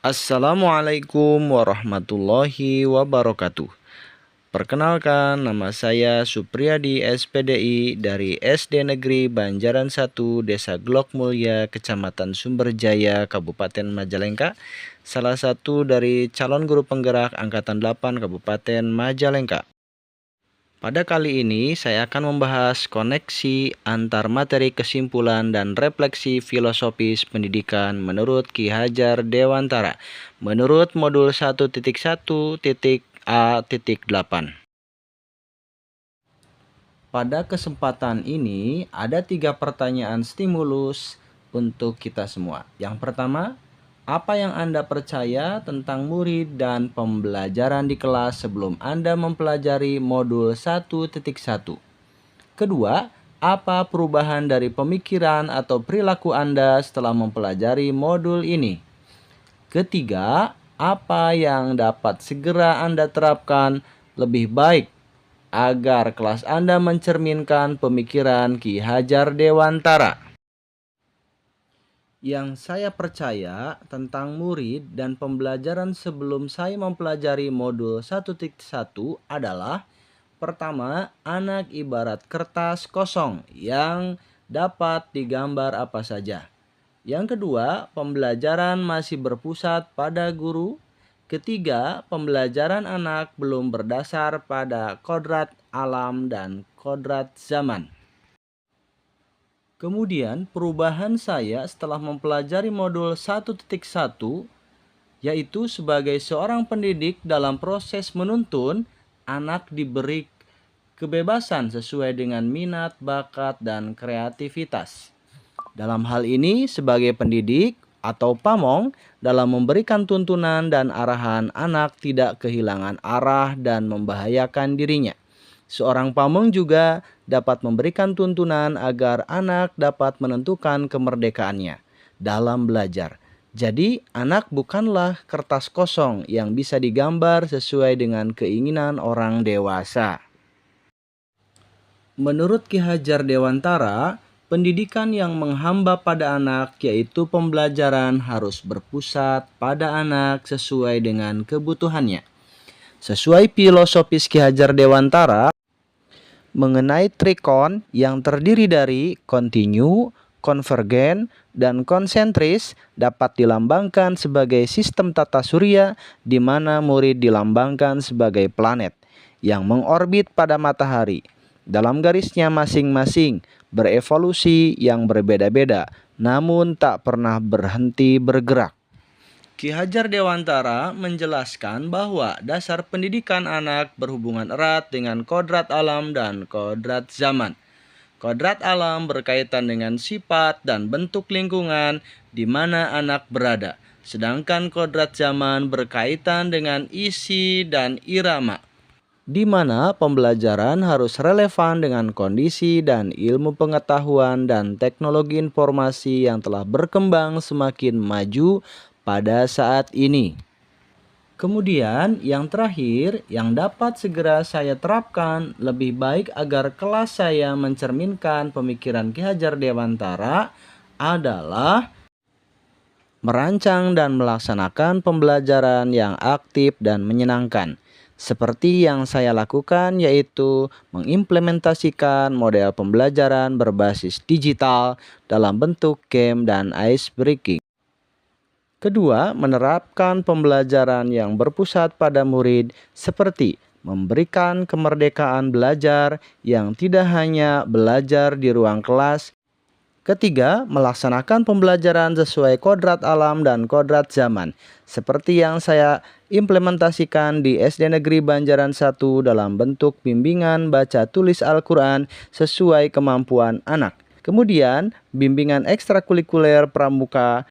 Assalamualaikum warahmatullahi wabarakatuh. Perkenalkan, nama saya Supriyadi SPDI dari SD Negeri Banjaran 1, Desa Glok Mulya, Kecamatan Sumberjaya, Kabupaten Majalengka, salah satu dari calon guru penggerak Angkatan 8 Kabupaten Majalengka. Pada kali ini saya akan membahas koneksi antar materi kesimpulan dan refleksi filosofis pendidikan menurut Ki Hajar Dewantara menurut modul 1.1.A.8. Pada kesempatan ini ada 3 pertanyaan stimulus untuk kita semua. Yang pertama, apa yang Anda percaya tentang murid dan pembelajaran di kelas sebelum Anda mempelajari modul 1.1? Kedua, apa perubahan dari pemikiran atau perilaku Anda setelah mempelajari modul ini? Ketiga, apa yang dapat segera Anda terapkan lebih baik agar kelas Anda mencerminkan pemikiran Ki Hajar Dewantara? Yang saya percaya tentang murid dan pembelajaran sebelum saya mempelajari modul 1.1 adalah: pertama, anak ibarat kertas kosong yang dapat digambar apa saja. Yang kedua, pembelajaran masih berpusat pada guru. Ketiga, pembelajaran anak belum berdasar pada kodrat alam dan kodrat zaman. Kemudian perubahan saya setelah mempelajari modul 1.1 yaitu sebagai seorang pendidik dalam proses menuntun, anak diberi kebebasan sesuai dengan minat, bakat, dan kreativitas. Dalam hal ini sebagai pendidik atau pamong, dalam memberikan tuntunan dan arahan, anak tidak kehilangan arah dan membahayakan dirinya. Seorang pamong juga dapat memberikan tuntunan agar anak dapat menentukan kemerdekaannya dalam belajar. Jadi, anak bukanlah kertas kosong yang bisa digambar sesuai dengan keinginan orang dewasa. Menurut Ki Hajar Dewantara, pendidikan yang menghamba pada anak yaitu pembelajaran harus berpusat pada anak sesuai dengan kebutuhannya. Sesuai filosofis Ki Hajar Dewantara mengenai trikon yang terdiri dari kontinu, konvergen, dan konsentris dapat dilambangkan sebagai sistem tata surya di mana murid dilambangkan sebagai planet yang mengorbit pada matahari. Dalam garisnya masing-masing berevolusi yang berbeda-beda namun tak pernah berhenti bergerak. Ki Hajar Dewantara menjelaskan bahwa dasar pendidikan anak berhubungan erat dengan kodrat alam dan kodrat zaman. Kodrat alam berkaitan dengan sifat dan bentuk lingkungan di mana anak berada, sedangkan kodrat zaman berkaitan dengan isi dan irama, di mana pembelajaran harus relevan dengan kondisi dan ilmu pengetahuan dan teknologi informasi yang telah berkembang semakin maju pada saat ini. Kemudian yang terakhir yang dapat segera saya terapkan lebih baik agar kelas saya mencerminkan pemikiran Ki Hajar Dewantara adalah merancang dan melaksanakan pembelajaran yang aktif dan menyenangkan. Seperti yang saya lakukan yaitu mengimplementasikan model pembelajaran berbasis digital dalam bentuk game dan ice breaking. Kedua, menerapkan pembelajaran yang berpusat pada murid seperti memberikan kemerdekaan belajar yang tidak hanya belajar di ruang kelas. Ketiga, melaksanakan pembelajaran sesuai kodrat alam dan kodrat zaman, seperti yang saya implementasikan di SD Negeri Banjaran 1 dalam bentuk bimbingan baca tulis Al-Quran sesuai kemampuan anak. Kemudian, bimbingan ekstrakurikuler pramuka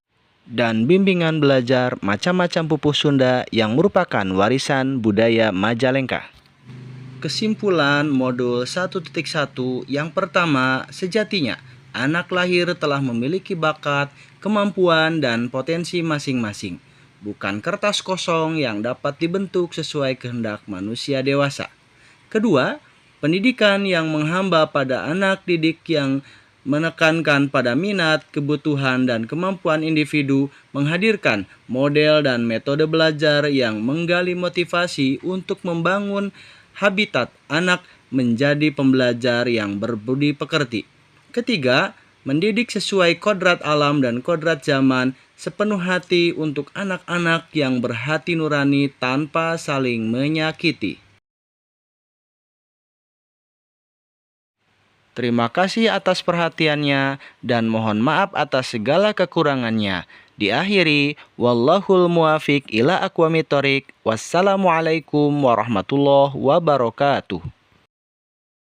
dan bimbingan belajar macam-macam pupus Sunda yang merupakan warisan budaya Majalengka. Kesimpulan modul 1.1 yang pertama, sejatinya anak lahir telah memiliki bakat, kemampuan, dan potensi masing-masing, bukan kertas kosong yang dapat dibentuk sesuai kehendak manusia dewasa. Kedua, pendidikan yang menghamba pada anak didik yang menekankan pada minat, kebutuhan, dan kemampuan individu, menghadirkan model dan metode belajar yang menggali motivasi untuk membangun habitat anak menjadi pembelajar yang berbudi pekerti. Ketiga, mendidik sesuai kodrat alam dan kodrat zaman, sepenuh hati untuk anak-anak yang berhati nurani tanpa saling menyakiti. Terima kasih atas perhatiannya dan mohon maaf atas segala kekurangannya. Diakhiri, wallahul muwafiq ila aqwamit thoriq. Wassalamualaikum warahmatullahi wabarakatuh.